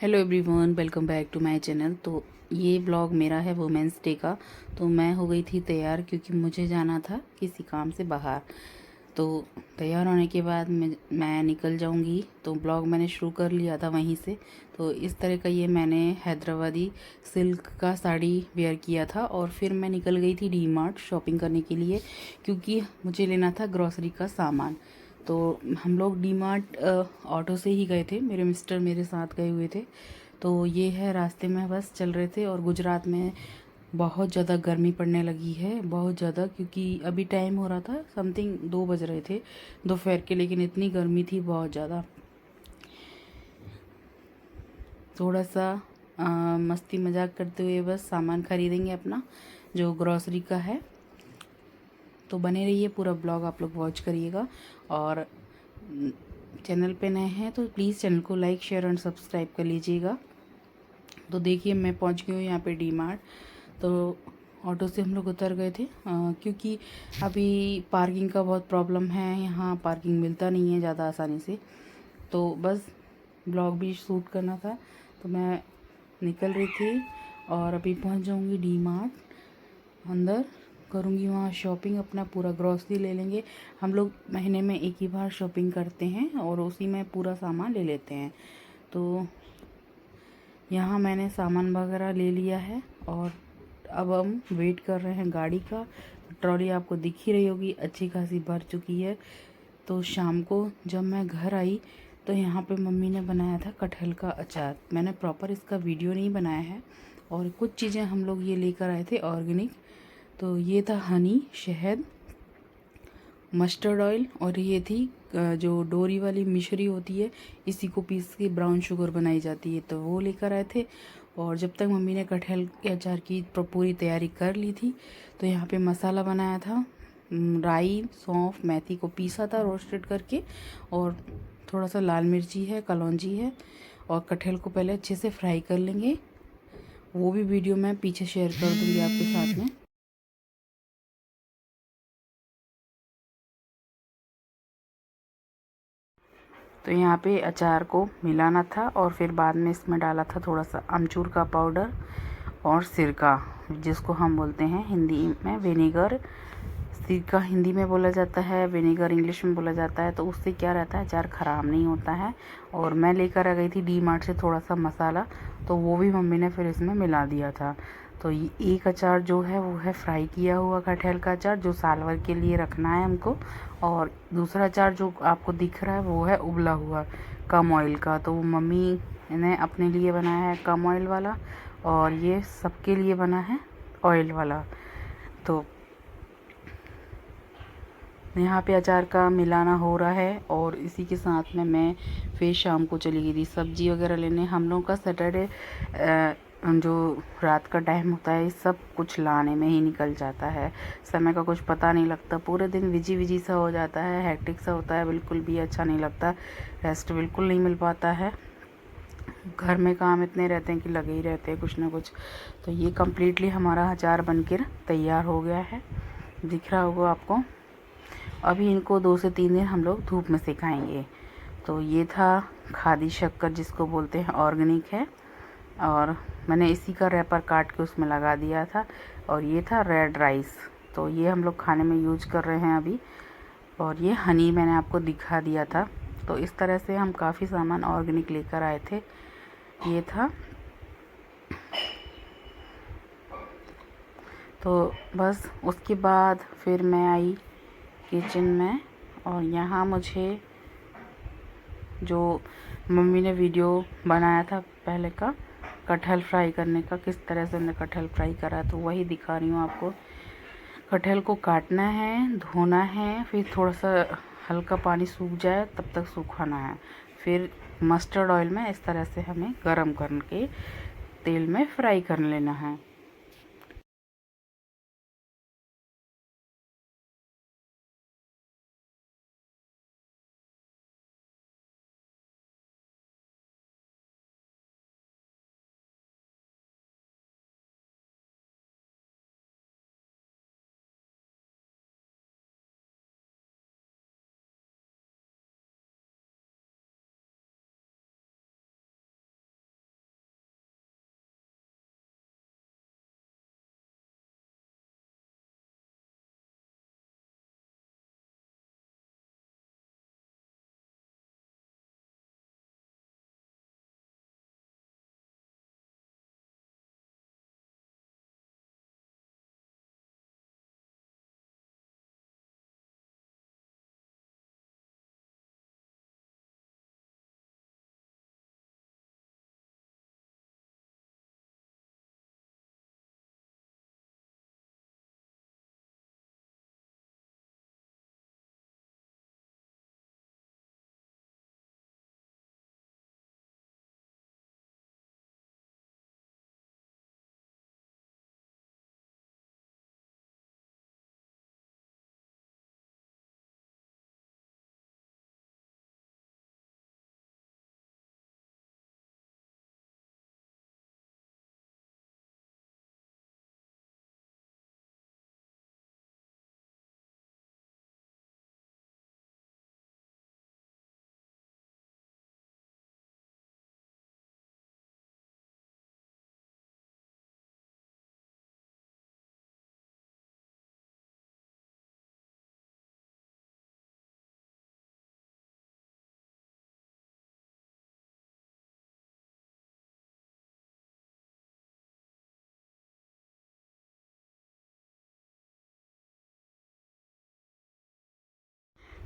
Hello everyone, welcome back to my channel. तो ये blog मेरा है वुमेंस डे का। तो मैं हो गई थी तैयार क्योंकि मुझे जाना था किसी काम से बाहर। तो तैयार होने के बाद मैं निकल जाऊंगी। तो ब्लॉग मैंने शुरू कर लिया था वहीं से। तो इस तरह का ये मैंने हैदराबादी सिल्क का साड़ी वेयर किया था और फिर मैं निकल गई थी डी मार्ट शॉपिंग करने के लिए, क्योंकि मुझे लेना था ग्रॉसरी का सामान। तो हम लोग डी मार्ट ऑटो से ही गए थे, मेरे मिस्टर मेरे साथ गए हुए थे। तो ये है, रास्ते में बस चल रहे थे। और गुजरात में बहुत ज़्यादा गर्मी पड़ने लगी है, बहुत ज़्यादा, क्योंकि अभी टाइम हो रहा था समथिंग 2 बज रहे थे दोपहर के, लेकिन इतनी गर्मी थी बहुत ज़्यादा। थोड़ा सा मस्ती मजाक करते हुए बस सामान खरीदेंगे अपना, जो ग्रॉसरी का है। तो बने रहिए, पूरा ब्लॉग आप लोग वॉच करिएगा। और चैनल पे नए हैं तो प्लीज़ चैनल को लाइक शेयर एंड सब्सक्राइब कर लीजिएगा। तो देखिए, मैं पहुंच गई हूँ यहाँ पे डी मार्ट। तो ऑटो से हम लोग उतर गए थे, क्योंकि अभी पार्किंग का बहुत प्रॉब्लम है, यहाँ पार्किंग मिलता नहीं है ज़्यादा आसानी से। तो बस ब्लॉग भी शूट करना था, तो मैं निकल रही थी और अभी पहुँच जाऊँगी डी मार्ट। अंदर करूँगी वहाँ शॉपिंग, अपना पूरा ग्रॉसरी ले लेंगे। हम लोग महीने में एक ही बार शॉपिंग करते हैं और उसी में पूरा सामान ले लेते हैं। तो यहाँ मैंने सामान वगैरह ले लिया है और अब हम वेट कर रहे हैं गाड़ी का। ट्रॉली आपको दिख ही रही होगी, अच्छी खासी भर चुकी है। तो शाम को जब मैं घर आई तो यहाँ पे मम्मी ने बनाया था कटहल का अचार। मैंने प्रॉपर इसका वीडियो नहीं बनाया है। और कुछ चीज़ें हम लोग ये लेकर आए थे ऑर्गेनिक। तो ये था हनी, शहद, मस्टर्ड ऑयल, और ये थी जो डोरी वाली मिश्री होती है, इसी को पीस के ब्राउन शुगर बनाई जाती है, तो वो लेकर आए थे। और जब तक मम्मी ने कटहल के अचार की पूरी तैयारी कर ली थी, तो यहाँ पे मसाला बनाया था। राई, सौंफ, मेथी को पीसा था रोस्टेड करके, और थोड़ा सा लाल मिर्ची है, कलौंजी है। और कटहल को पहले अच्छे से फ्राई कर लेंगे, वो भी वीडियो मैं पीछे शेयर कर दूँगी आपके साथ में। तो यहाँ पे अचार को मिलाना था और फिर बाद में इसमें डाला था थोड़ा सा अमचूर का पाउडर और सिरका, जिसको हम बोलते हैं हिंदी में विनेगर। सिरका हिंदी में बोला जाता है, विनेगर इंग्लिश में बोला जाता है। तो उससे क्या रहता है, अचार ख़राब नहीं होता है। और मैं लेकर आ गई थी डी मार्ट से थोड़ा सा मसाला, तो वो भी मम्मी ने फिर इसमें मिला दिया था। तो ये एक अचार जो है वो है फ्राई किया हुआ कटहल का अचार, जो साल भर के लिए रखना है हमको। और दूसरा अचार जो आपको दिख रहा है वो है उबला हुआ कम ऑयल का। तो वो मम्मी ने अपने लिए बनाया है कम ऑयल वाला, और ये सबके लिए बना है ऑयल वाला। तो यहाँ पे अचार का मिलाना हो रहा है और इसी के साथ में मैं फिर शाम को चली गई थी सब्जी वगैरह लेने। हम लोगों का सैटरडे जो रात का टाइम होता है, सब कुछ लाने में ही निकल जाता है। समय का कुछ पता नहीं लगता, पूरे दिन बिजी बिजी सा हो जाता है, हैक्टिक सा होता है, बिल्कुल भी अच्छा नहीं लगता। रेस्ट बिल्कुल नहीं मिल पाता है, घर में काम इतने रहते हैं कि लगे ही रहते हैं कुछ ना कुछ। तो ये कम्प्लीटली हमारा अचार बनकर तैयार हो गया है, दिख रहा होगा आपको। अभी इनको 2 से 3 दिन हम लोग धूप में सिखाएंगे। तो ये था खादी शक्कर, जिसको बोलते हैं, ऑर्गेनिक है। और मैंने इसी का रैपर काट के उसमें लगा दिया था। और ये था रेड राइस, तो ये हम लोग खाने में यूज कर रहे हैं अभी। और ये हनी मैंने आपको दिखा दिया था। तो इस तरह से हम काफ़ी सामान ऑर्गेनिक लेकर आए थे। ये था। तो बस उसके बाद फिर मैं आई किचन में, और यहाँ मुझे जो मम्मी ने वीडियो बनाया था पहले का कटहल फ्राई करने का, किस तरह से हमने कटहल फ्राई करा, तो वही दिखा रही हूँ आपको। कटहल को काटना है, धोना है, फिर थोड़ा सा हल्का पानी सूख जाए तब तक सुखाना है। फिर मस्टर्ड ऑयल में इस तरह से हमें गरम करके तेल में फ्राई कर लेना है।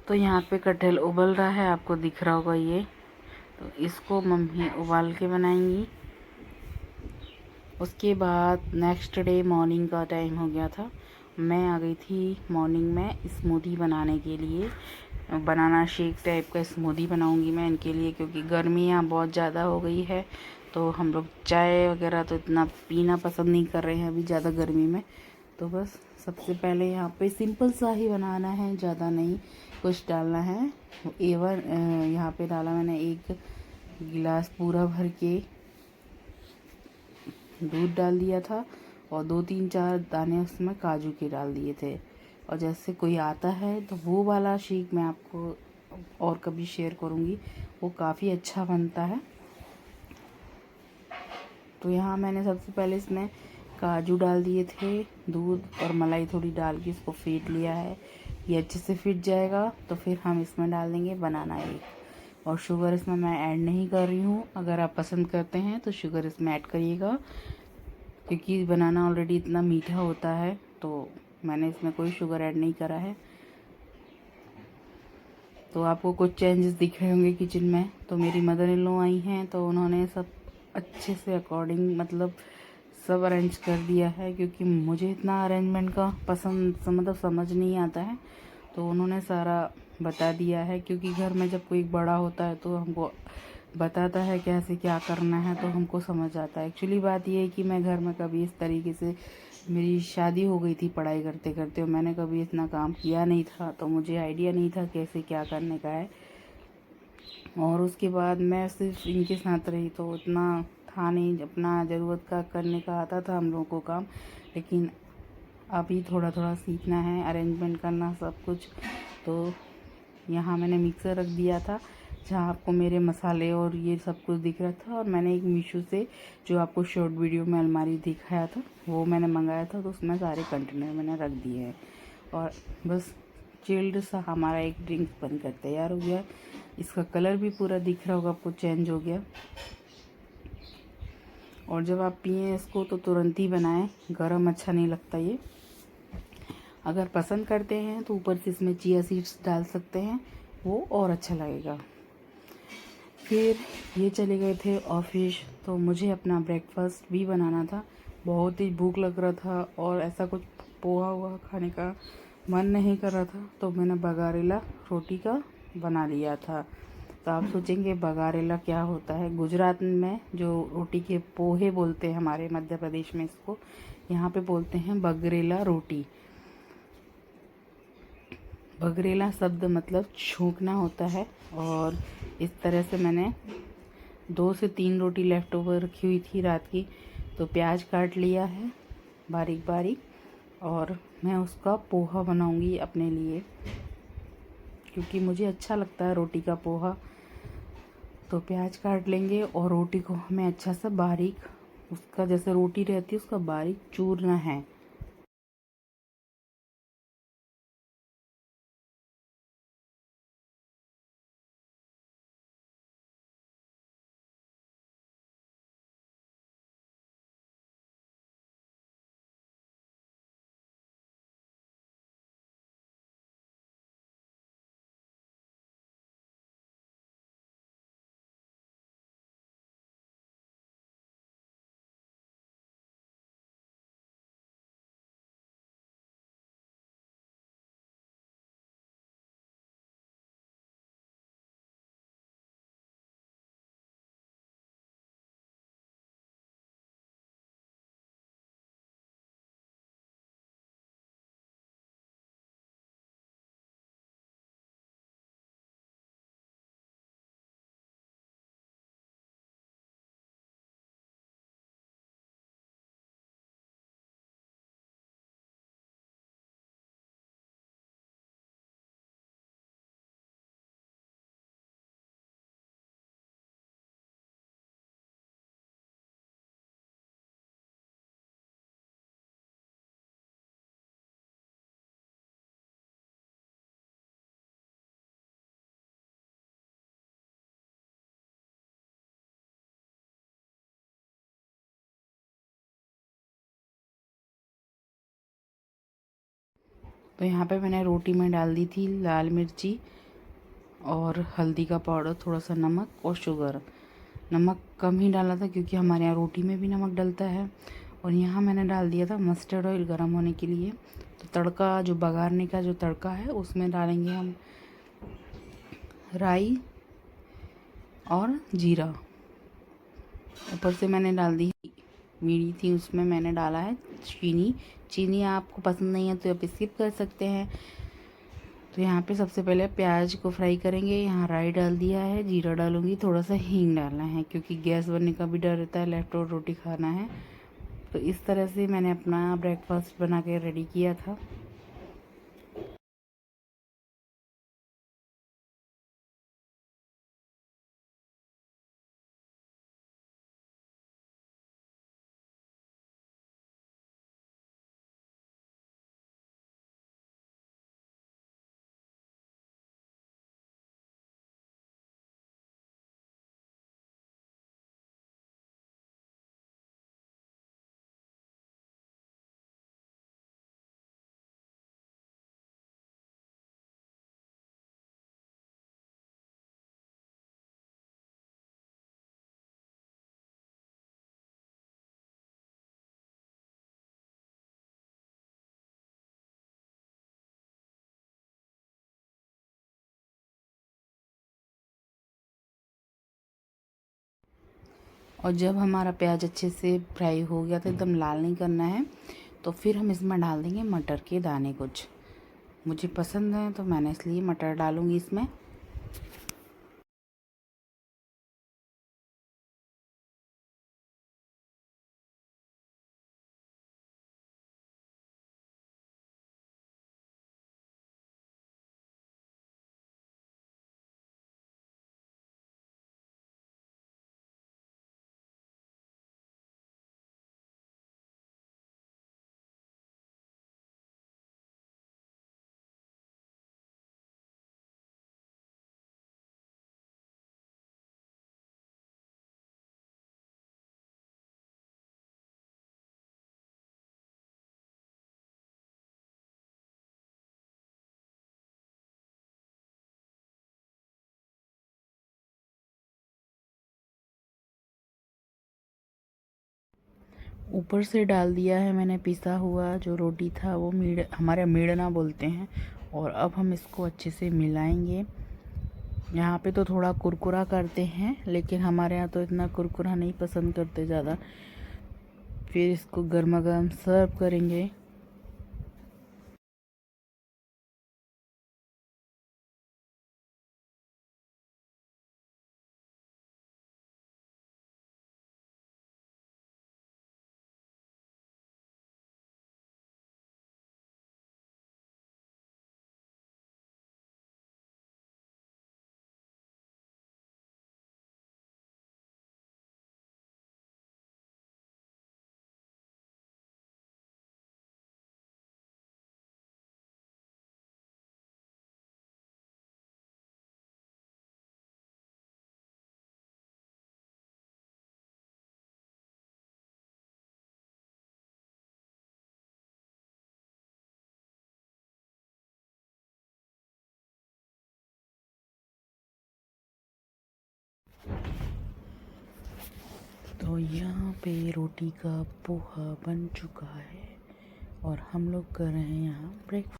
तो यहाँ पे कटहल उबल रहा है, आपको दिख रहा होगा ये। तो इसको मम्मी उबाल के बनाएंगी। उसके बाद नेक्स्ट डे मॉर्निंग का टाइम हो गया था, मैं आ गई थी मॉर्निंग में स्मूदी बनाने के लिए। बनाना शेक टाइप का स्मूदी बनाऊंगी मैं इनके लिए, क्योंकि गर्मी यहाँ बहुत ज़्यादा हो गई है। तो हम लोग चाय वगैरह तो इतना पीना पसंद नहीं कर रहे हैं अभी ज़्यादा गर्मी में। तो बस सबसे पहले यहाँ पे सिंपल सा ही बनाना है, ज़्यादा नहीं कुछ डालना है। एवन यहाँ पे डाला मैंने 1 गिलास पूरा भर के दूध डाल दिया था, और 2-3-4 दाने उसमें काजू के डाल दिए थे। और जैसे कोई आता है तो वो वाला शेक मैं आपको और कभी शेयर करूँगी, वो काफ़ी अच्छा बनता है। तो यहाँ मैंने सबसे पहले इसमें काजू डाल दिए थे, दूध और मलाई थोड़ी डाल के इसको फेंट लिया है। ये अच्छे से फिट जाएगा तो फिर हम इसमें डाल देंगे बनाना एक। और शुगर इसमें मैं ऐड नहीं कर रही हूँ, अगर आप पसंद करते हैं तो शुगर इसमें ऐड करिएगा, क्योंकि बनाना ऑलरेडी इतना मीठा होता है, तो मैंने इसमें कोई शुगर ऐड नहीं करा है। तो आपको कुछ चेंजेस दिख रहे होंगे किचन में। तो मेरी मदर इन लॉ आई हैं, तो उन्होंने सब अच्छे से अकॉर्डिंग मतलब सब अरेंज कर दिया है, क्योंकि मुझे इतना अरेंजमेंट का पसंद मतलब समझ नहीं आता है। तो उन्होंने सारा बता दिया है, क्योंकि घर में जब कोई बड़ा होता है तो हमको बताता है कैसे क्या करना है, तो हमको समझ आता है। एक्चुअली बात ये है कि मैं घर में कभी इस तरीके से, मेरी शादी हो गई थी पढ़ाई करते करते, और मैंने कभी इतना काम किया नहीं था, तो मुझे आइडिया नहीं था कैसे क्या करने का है। और उसके बाद मैं सिर्फ इनके साथ रही तो उतना था नहीं, अपना ज़रूरत का करने का आता था हम लोगों को काम, लेकिन अभी थोड़ा थोड़ा सीखना है अरेंजमेंट करना सब कुछ। तो यहाँ मैंने मिक्सर रख दिया था, जहाँ आपको मेरे मसाले और ये सब कुछ दिख रहा था। और मैंने एक मीशो से जो आपको शॉर्ट वीडियो में अलमारी दिखाया था, वो मैंने मंगाया था, तो उसमें सारे कंटेनर मैंने रख दिए हैं। और बस चिल्ड सा हमारा एक ड्रिंक बनकर तैयार हो गया। इसका कलर भी पूरा दिख रहा होगा आपको, चेंज हो गया। और जब आप पिए इसको तो तुरंत ही बनाएं, गरम अच्छा नहीं लगता ये। अगर पसंद करते हैं तो ऊपर से इसमें चिया सीड्स डाल सकते हैं, वो और अच्छा लगेगा। फिर ये चले गए थे ऑफिस, तो मुझे अपना ब्रेकफास्ट भी बनाना था। बहुत ही भूख लग रहा था और ऐसा कुछ पोहा हुआ खाने का मन नहीं कर रहा था, तो मैंने बगारेला रोटी का बना लिया था। तो आप सोचेंगे बगारेला क्या होता है? गुजरात में जो रोटी के पोहे बोलते हैं, हमारे मध्य प्रदेश में इसको यहाँ पे बोलते हैं बगरेला रोटी। बगरेला शब्द मतलब छौंकना होता है। और इस तरह से मैंने 2 से 3 रोटी लेफ़्ट ओवर रखी हुई थी रात की, तो प्याज काट लिया है बारीक बारीक, और मैं उसका पोहा बनाऊंगी अपने लिए, क्योंकि मुझे अच्छा लगता है रोटी का पोहा। तो प्याज काट लेंगे और रोटी को हमें अच्छा सा बारीक, उसका जैसे रोटी रहती है उसका बारीक चूरना है। तो यहाँ पे मैंने रोटी में डाल दी थी लाल मिर्ची, और हल्दी का पाउडर, थोड़ा सा नमक और शुगर। नमक कम ही डाला था क्योंकि हमारे यहाँ रोटी में भी नमक डलता है। और यहाँ मैंने डाल दिया था मस्टर्ड ऑयल गर्म होने के लिए। तो तड़का जो बघारने का जो तड़का है उसमें डालेंगे हम राई और जीरा। ऊपर से मैंने डाल दी मीठी थी, उसमें मैंने डाला है चीनी। चीनी आपको पसंद नहीं है तो आप स्किप कर सकते हैं। तो यहाँ पे सबसे पहले प्याज को फ्राई करेंगे। यहाँ राई डाल दिया है, जीरा डालूंगी, थोड़ा सा हींग डालना है क्योंकि गैस बनने का भी डर रहता है, लेफ्ट और रोटी खाना है। तो इस तरह से मैंने अपना ब्रेकफास्ट बना के रेडी किया था। और जब हमारा प्याज अच्छे से फ्राई हो गया था, एकदम लाल नहीं करना है, तो फिर हम इसमें डाल देंगे मटर के दाने। कुछ मुझे पसंद है तो मैंने इसलिए मटर डालूंगी इसमें। ऊपर से डाल दिया है मैंने पिसा हुआ जो रोटी था, वो हमारे मेड़ना बोलते हैं। और अब हम इसको अच्छे से मिलाएंगे। यहाँ पे तो थोड़ा कुरकुरा करते हैं, लेकिन हमारे यहाँ तो इतना कुरकुरा नहीं पसंद करते ज़्यादा। फिर इसको गर्मा गर्म सर्व करेंगे। तो यहाँ पे रोटी का पोहा बन चुका है और हम लोग कर रहे हैं यहाँ ब्रेकफास्ट।